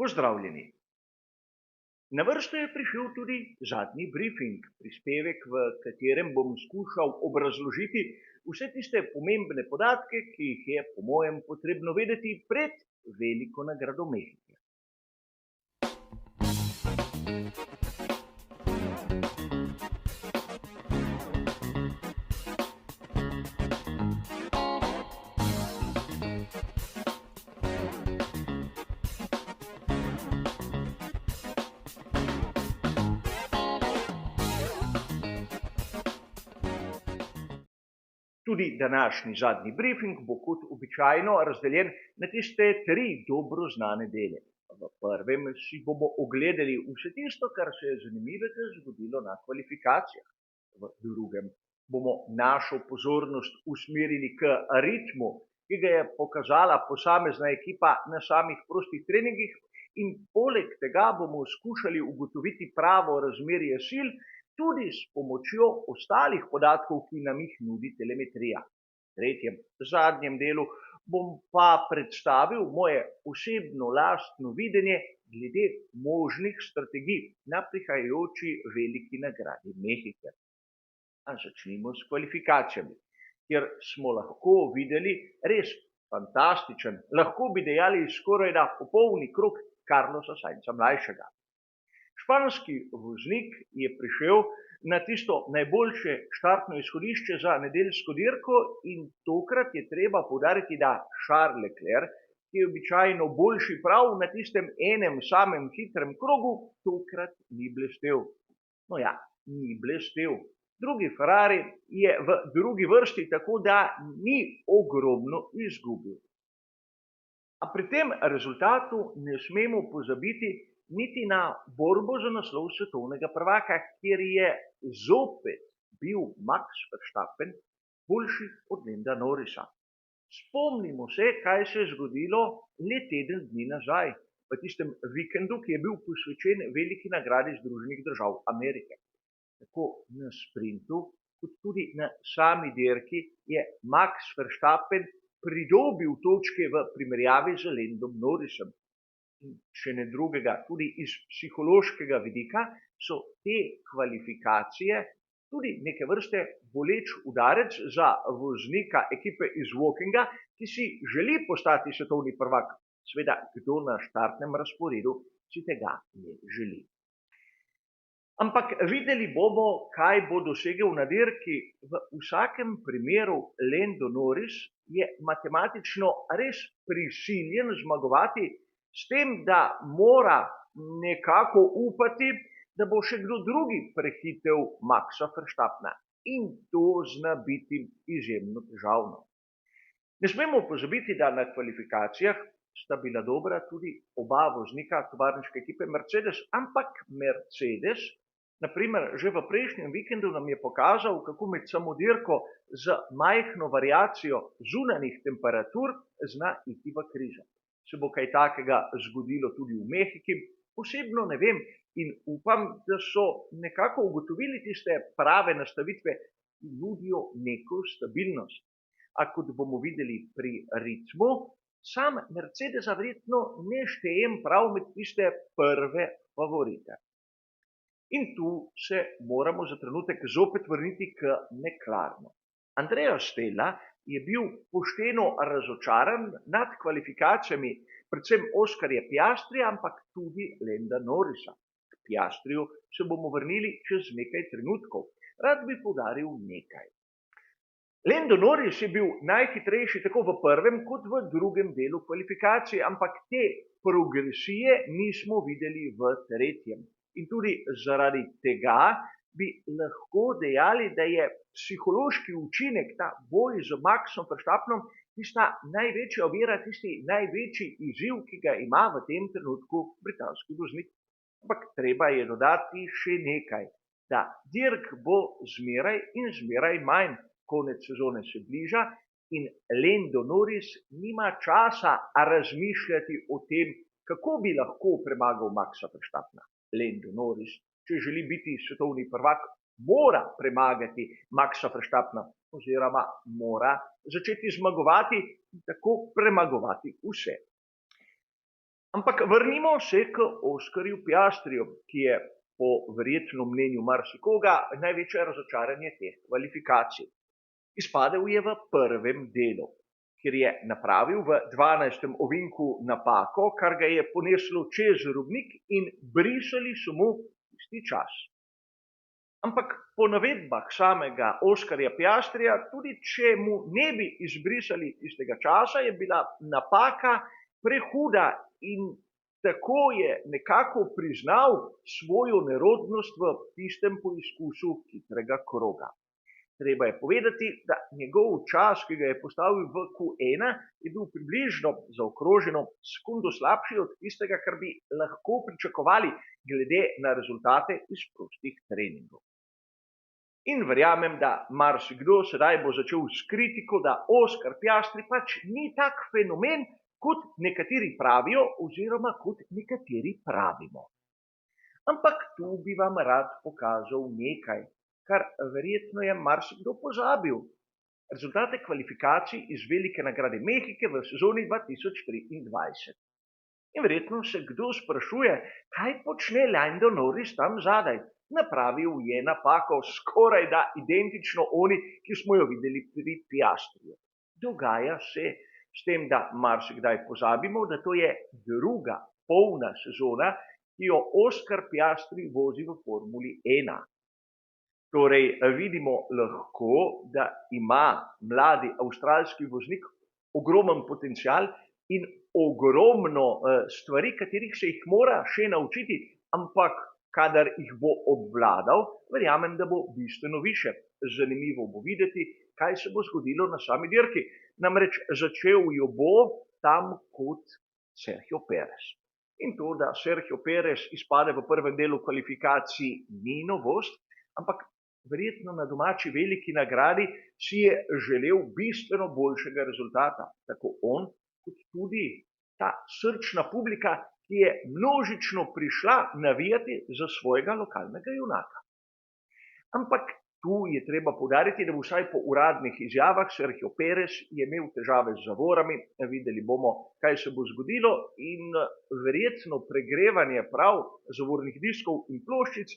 Pozdravljeni. Na vrsto je prišel tudi zadnji briefing, prispevek, v katerem bom skušal obrazložiti vse tiste pomembne podatke, ki jih je po mojem potrebno vedeti pred veliko nagrado Mehike. Tudi današnji zadnji briefing bo kot običajno razdeljen na tiste tri dobro znane dele. V prvem si bomo ogledali vse tisto, kar se je zanimivega zgodilo na kvalifikacijah. V drugem bomo našo pozornost usmerili k ritmu, ki ga je pokazala posamezna ekipa na samih prostih treningih, in poleg tega bomo skušali ugotoviti pravo razmerje sil, tudi s pomočjo ostalih podatkov, ki nam jih nudi telemetrija. V tretjem, zadnjem delu bom pa predstavil moje osebno lastno videnje glede možnih strategij na prihajajoči veliki nagradi Mehike. Začnimo s kvalifikacijami, kjer smo lahko videli res fantastičen, lahko bi dejali skorajda popolni krog Carlosa Sainza mlajšega. Španski voznik je prišel na tisto najboljše štartno izhodišče za nedeljsko dirko in tokrat je treba poudariti, da Charles Leclerc, ki je običajno boljši prav na tistem enem samem hitrem krogu, tokrat ni blestel. No ja, ni blestel. Drugi Ferrari je v drugi vrsti, tako da ni ogromno izgubil. A pri tem rezultatu ne smemo pozabiti niti na borbo za naslov svetovnega prvaka, kjer je zopet bil Max Verstappen boljši od Landa Norrisa. Spomnimo se, kaj se je zgodilo le teden dni nazaj, v tistem vikendu, ki je bil posvečen veliki nagradi Združenih držav Amerike. Tako na sprintu, kot tudi na sami dirki je Max Verstappen pridobil točke v primerjavi z Landom Norrisom. In če ne drugega, tudi iz psihološkega vidika so te kvalifikacije tudi neke vrste boleč udarec za voznika ekipe iz Wokinga, ki si želi postati svetovni prvak. Seveda, kdo na štartnem razporedu si tega ne želi. Ampak videli bomo, kaj bo dosegel na dirki. V vsakem primeru Lando Norris je matematično res prisiljen zmagovati, s tem, da mora nekako upati, da bo še kdo drugi prehitel Maxa Verstappena. In to zna biti izjemno težavno. Ne smemo pozabiti, da na kvalifikacijah sta bila dobra tudi oba voznika tovarniške ekipe Mercedes, ampak Mercedes, naprimer, že v prejšnjem vikendu nam je pokazal, kako med samo dirko z majhno variacijo zunanjih temperatur zna iti v krizo. Se bo kaj takega zgodilo tudi v Mehiki, osebno ne vem in upam, da so nekako ugotovili tiste prave nastavitve, ki nudijo neko stabilnost. A kot bomo videli pri ritmu, sam Mercedesa verjetno ne štejem prav med tiste prve favorite. In tu se moramo za trenutek zopet vrniti k McLarenu. Andrea Stella je bil pošteno razočaran nad kvalifikacijami, predvsem Oskarja Piastrija, ampak tudi Landa Norrisa. K Piastriju se bomo vrnili čez nekaj trenutkov. Rad bi poudaril nekaj. Lando Norris je bil najhitrejši tako v prvem kot v drugem delu kvalifikacije, ampak te progresije nismo videli v tretjem. In tudi zaradi tega bi lahko dejali, da je psihološki učinek, ta boj z Maxom Verstappenom, tista največja ovira, tisti največji izziv, ki ga ima v tem trenutku britanski voznik. Ampak treba je dodati še nekaj, da dirk bo zmeraj in zmeraj manj, konec sezone se bliža in Lando Norris nima časa razmišljati o tem, kako bi lahko premagal Maxa Verstappena. Lando Norris, če želi biti svetovni prvak, mora premagati Maxa Verstappena oziroma mora začeti zmagovati in tako premagovati vse. Ampak vrnimo se k Oskarju Piastriju, ki je po verjetno mnenju marsikoga največje razočaranje teh kvalifikacij. Izpadel je v prvem delu, kjer je napravil v 12. ovinku napako, kar ga je poneslo čez robnik in brisali so mu tisti čas. Ampak po navedbah samega Oskarja Piastrija, tudi če mu ne bi izbrisali tistega časa, je bila napaka prehuda in tako je nekako priznal svojo nerodnost v tistem poizkusu hitrega kroga. Treba je povedati, da njegov čas, ki ga je postavil v Q1, je bil približno zaokroženo sekundo slabši od tistega, kar bi lahko pričakovali glede na rezultate iz prostih treningov. In verjamem, da marsikdo sedaj bo začel s kritiko, da Oskar Piastri pač ni tak fenomen, kot nekateri pravijo oziroma kot nekateri pravimo. Ampak tu bi vam rad pokazal nekaj, kar verjetno je marsikdo pozabil. Rezultate kvalifikacij iz Velike nagrade Mehike v sezoni 2023. In verjetno se kdo sprašuje, kaj počne Lando Norris tam zadaj. Napravil je napako skoraj da identično oni, ki smo jo videli pri Piastriju. Dogaja se s tem, da marsikdaj pozabimo, da to je druga polna sezona, ki jo Oskar Piastri vozi v Formuli 1. Torej vidimo lahko, da ima mladi avstralski voznik ogromen potencial in ogromno stvari, katerih se jih mora še naučiti, ampak kadar jih bo obvladal, verjamem, da bo bistveno više. Zanimivo bo videti, kaj se bo zgodilo na sami dirki. Namreč začel jo bo tam kot Sergio Perez. In to, da Sergio Perez izpade v prvem delu kvalifikacij, ni novost, ampak verjetno na domači veliki nagradi si je želel bistveno boljšega rezultata. Tako on, kot tudi ta srčna publika, ki je množično prišla navijati za svojega lokalnega junaka. Ampak tu je treba poudariti, da vsaj po uradnih izjavah Sergio Perez je imel težave z zavorami, videli bomo, kaj se bo zgodilo in verjetno pregrevanje prav zavornih diskov in ploščic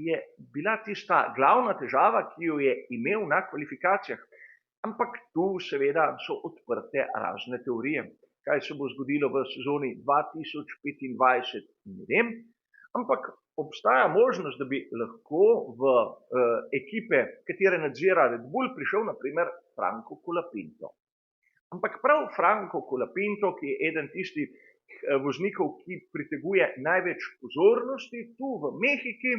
je bila tista glavna težava, ki jo je imel na kvalifikacijah. Ampak tu seveda so odprte razne teorije. Kaj se bo zgodilo v sezoni 2025, ne vem, ampak obstaja možnost, da bi lahko v ekipe, katere nadzira Red Bull, prišel naprimer Franco Colapinto. Ampak prav Franco Colapinto, ki je eden tistih voznikov, ki priteguje največ pozornosti tu v Mehiki,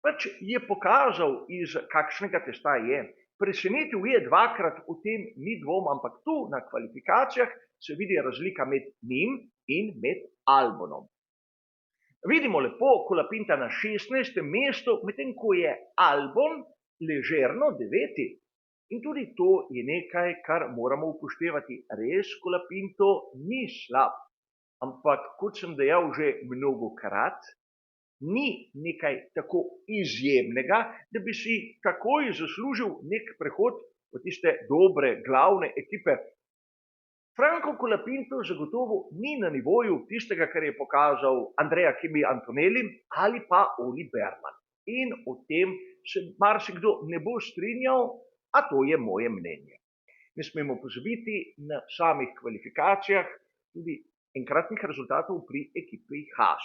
pač je pokazal, iz kakšnega testa je. Presenetil je dvakrat, o tem ni dvom, ampak tu na kvalifikacijah se vidi razlika med njim in med Albonom. Vidimo lepo Colapinta na 16. mestu, medtem ko je Albon ležerno 9. In tudi to je nekaj, kar moramo upoštevati. Res Colapinto ni slab, ampak kot sem dejal že mnogokrat, ni nekaj tako izjemnega, da bi si takoj zaslužil nek prehod v tiste dobre glavne ekipe. Franco Colapinto zagotovo ni na nivoju tistega, kar je pokazal Andrea Kimi Antonelli ali pa Oli Berman. In o tem se marsikdo ne bo strinjal, a to je moje mnenje. Ne smemo pozabiti na samih kvalifikacijah tudi enkratnih rezultatov pri ekipi Haas.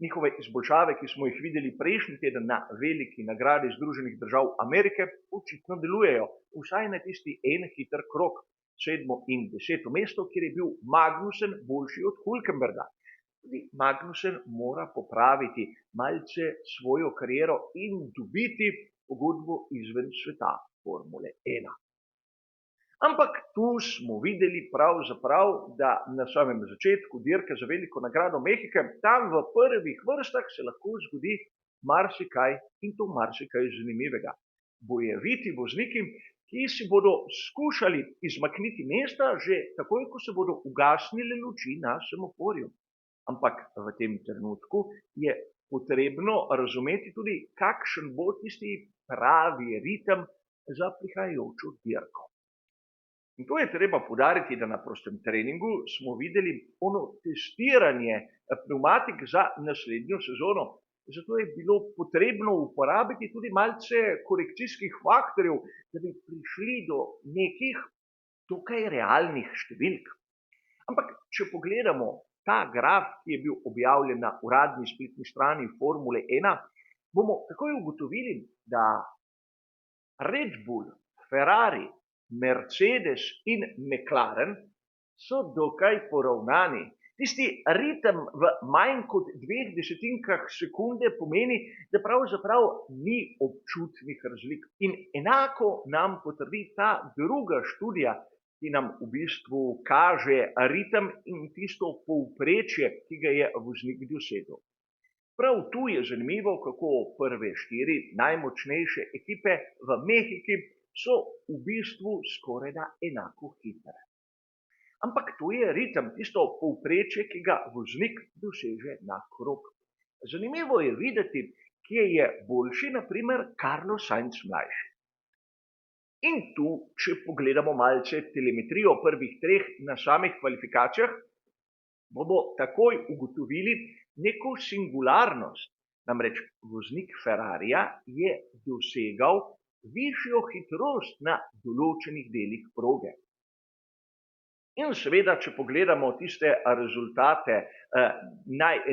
Njihove izboljšave, ki smo jih videli prejšnji teden na veliki nagradi Združenih držav Amerike, očitno delujejo, vsaj na tisti en hiter krog, 7. in 10. mesto, kjer je bil Magnussen boljši od Hülkenberga. Tudi Magnussen mora popraviti malce svojo kariero in dobiti pogodbo izven sveta Formule 1. Ampak tu smo videli pravzaprav, da na samem začetku dirke za veliko nagrado Mehike, tam v prvih vrstah se lahko zgodi marsikaj in to marsikaj zanimivega. Bojeviti vozniki, ki si bodo skušali izmakniti mesta že takoj, ko se bodo ugasnile luči na semaforju. Ampak v tem trenutku je potrebno razumeti tudi, kakšen bo tisti pravi ritem za prihajajočo dirko. In to je treba poudariti, da na prostem treningu smo videli ono testiranje pnevmatik za naslednjo sezono. Zato je bilo potrebno uporabiti tudi malce korekcijskih faktorjev, da bi prišli do nekih dokaj realnih številk. Ampak, če pogledamo ta graf, ki je bil objavljen na uradni spletni strani Formule 1, bomo takoj ugotovili, da Red Bull, Ferrari, Mercedes in McLaren so dokaj poravnani. Tisti ritem v manj kot 0,2 sekunde pomeni, da pravzaprav ni občutnih razlik. In enako nam potrdi ta druga študija, ki nam v bistvu kaže ritem in tisto povprečje, ki ga je voznik dosegel. Prav tu je zanimivo, kako prve 4 najmočnejše ekipe v Mehiki so v bistvu skorajda enako hitre. Ampak to je ritem, tisto povprečje, ki ga voznik doseže na krog. Zanimivo je videti, kje je boljši, na primer, Carlos Sainz mlajši. In tu, če pogledamo malce telemetrijo prvih 3 na samih kvalifikacijah, bomo takoj ugotovili neko singularnost. Namreč voznik Ferrarija je dosegal višjo hitrost na določenih delih proge. In seveda, če pogledamo tiste rezultate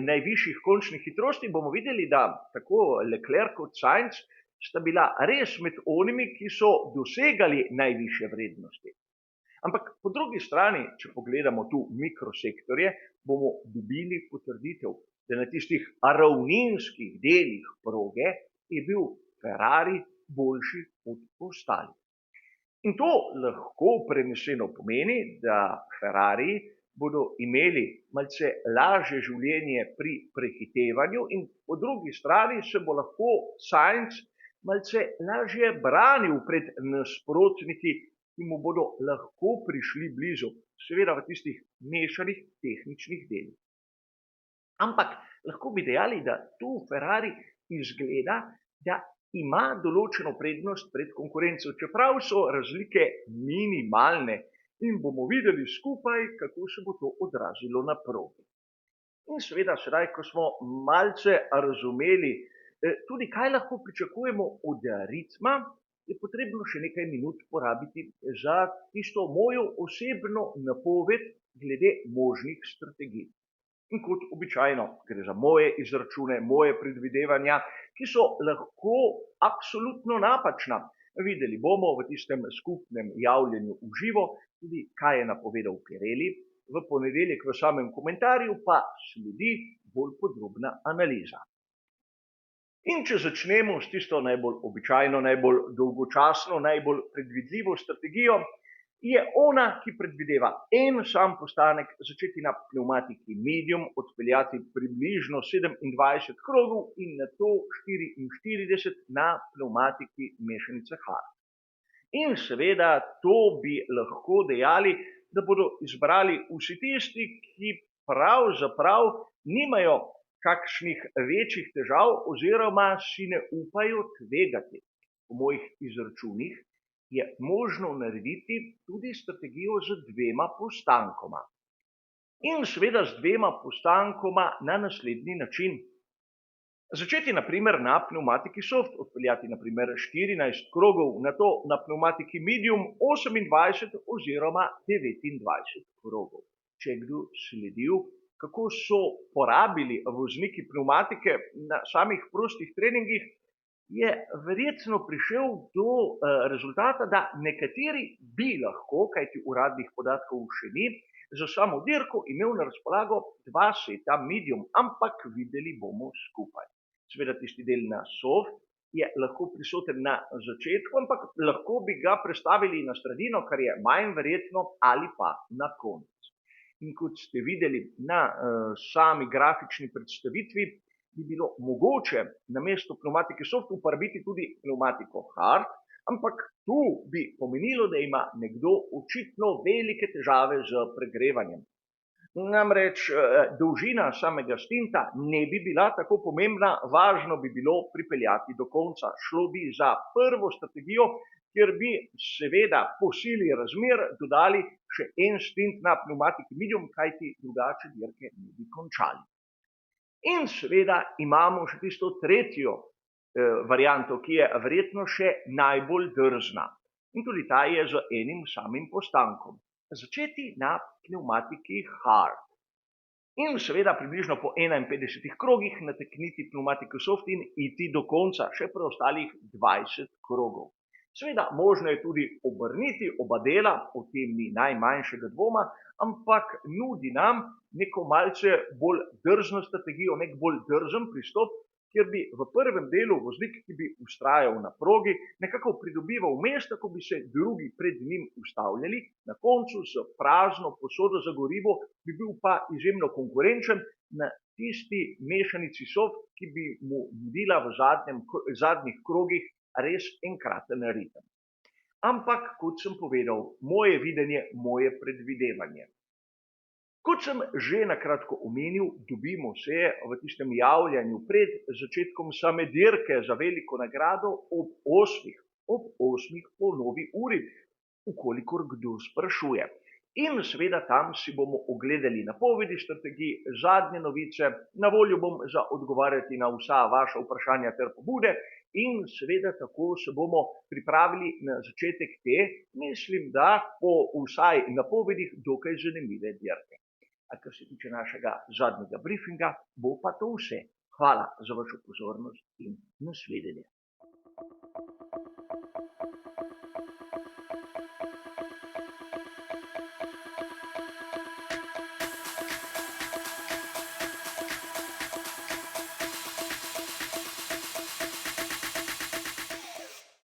najvišjih končnih hitrosti, bomo videli, da tako Leclerc kot Sainz sta bila res med onimi, ki so dosegali najvišje vrednosti. Ampak po drugi strani, če pogledamo tu mikrosektorje, bomo dobili potrditev, da na tistih ravninskih delih proge je bil Ferrari boljši od ostalih. In to lahko preneseno pomeni, da Ferrari bodo imeli malce lažje življenje pri prehitevanju in po drugi strani se bo lahko Sainz malce lažje branil pred nasprotniki, ki mu bodo lahko prišli blizu, seveda v tistih mešanih tehničnih delih. Ampak lahko bi dejali, da tu Ferrari izgleda, da ima določeno prednost pred konkurenco, čeprav so razlike minimalne in bomo videli skupaj, kako se bo to odrazilo na progi. In seveda sedaj, ko smo malce razumeli tudi, kaj lahko pričakujemo od ritma, je potrebno še nekaj minut porabiti za tisto mojo osebno napoved glede možnih strategij. In kot običajno, gre za moje izračune, moje predvidevanja, ki so lahko absolutno napačna. Videli bomo v tistem skupnem javljenju v živo, tudi kaj je napovedal Pirelli, v ponedeljek v samem komentarju pa sledi bolj podrobna analiza. In če začnemo s tisto najbolj običajno, najbolj dolgočasno, najbolj predvidljivo strategijo, je ona, ki predvideva en sam postanek, začeti na pnevmatiki medium, odpeljati približno 27 krogov in nato 44 na pnevmatiki mešanice hard. In seveda to bi lahko dejali, da bodo izbrali vsi tisti, ki pravzaprav nimajo kakšnih večjih težav oziroma si ne upajo tvegati. Po mojih izračunih je možno narediti tudi strategijo z 2 postankoma. In seveda z 2 postankoma na naslednji način. Začeti naprimer na pnevmatiki soft, odpeljati naprimer 14 krogov, nato na pnevmatiki medium 28 oziroma 29 krogov. Če je kdo sledil, kako so porabili vozniki pnevmatike na samih prostih treningih, je verjetno prišel do rezultata, da nekateri bi lahko, kajti uradnih podatkov še ni, za samo dirko imel na razpolago 2 seta medium, ampak videli bomo skupaj. Seveda tisti del na soft je lahko prisoten na začetku, ampak lahko bi ga prestavili na sredino, kar je manj verjetno, ali pa na konec. In kot ste videli na sami grafični predstavitvi, bi bilo mogoče namesto pnevmatike soft uporabiti tudi pnevmatiko hard, ampak tu bi pomenilo, da ima nekdo očitno velike težave z pregrevanjem. Namreč dolžina samega stinta ne bi bila tako pomembna, važno bi bilo pripeljati do konca. Šlo bi za prvo strategijo, kjer bi seveda po sili razmer dodali še en stint na pneumatik medium, kajti drugače dirke ne bi končali. In seveda imamo še tisto tretjo varianto, ki je verjetno še najbolj drzna. In tudi ta je z enim samim postankom. Začeti na pneumatiki hard. In seveda približno po 51 krogih natekniti pneumatiko soft in iti do konca, še preostalih 20 krogov. Seveda možno je tudi obrniti oba dela, o tem ni najmanjšega dvoma, ampak nudi nam neko malce bolj drzno strategijo, nek bolj drzen pristop, kjer bi v prvem delu voznik, ki bi vztrajal na progi, nekako pridobival vmes, tako bi se drugi pred njim ustavljali, na koncu s prazno posodo za gorivo bi bil pa izjemno konkurenčen na tisti mešanici soft, ki bi mu nudila v zadnjih krogih res enkraten ritem. Ampak, kot sem povedal, moje videnje, moje predvidevanje. Kot sem že na kratko omenil, dobimo se v tistem javljanju pred začetkom same dirke za veliko nagrado ob 8 po novi uri, ukolikor kdo sprašuje. In seveda tam si bomo ogledali napovedi strategij, zadnje novice, na voljo bom za odgovarjati na vsa vaša vprašanja ter pobude in seveda tako se bomo pripravili na začetek te, mislim, da po vsaj napovedih dokaj zanimive dirke. A kar se tiče našega zadnjega briefinga, bo pa to vse. Hvala za vašo pozornost in nasvidenje.